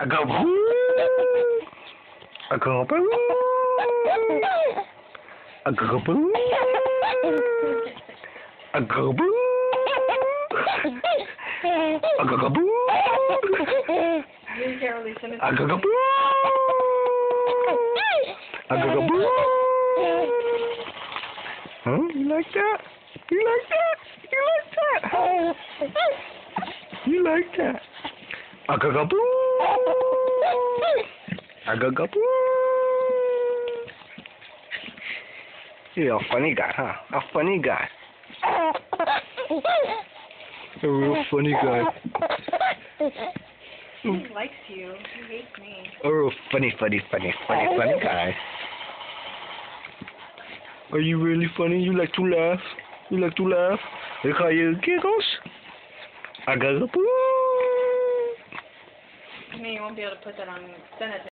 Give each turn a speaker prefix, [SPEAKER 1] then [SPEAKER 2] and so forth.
[SPEAKER 1] I go boo. I go boo. I go boo. I go boo. I go boo. I go boo. I go boo. Huh? You like that? You like that? You like that? You like that? I go boo. I go boo. You're a funny guy, huh? A funny guy. A real funny guy.
[SPEAKER 2] He likes you. He hates me.
[SPEAKER 1] A real funny guy. Are you really funny? You like to laugh? You like to laugh? Look how you giggles. I got a boo.
[SPEAKER 2] I mean, you won't be able to put that on, send it to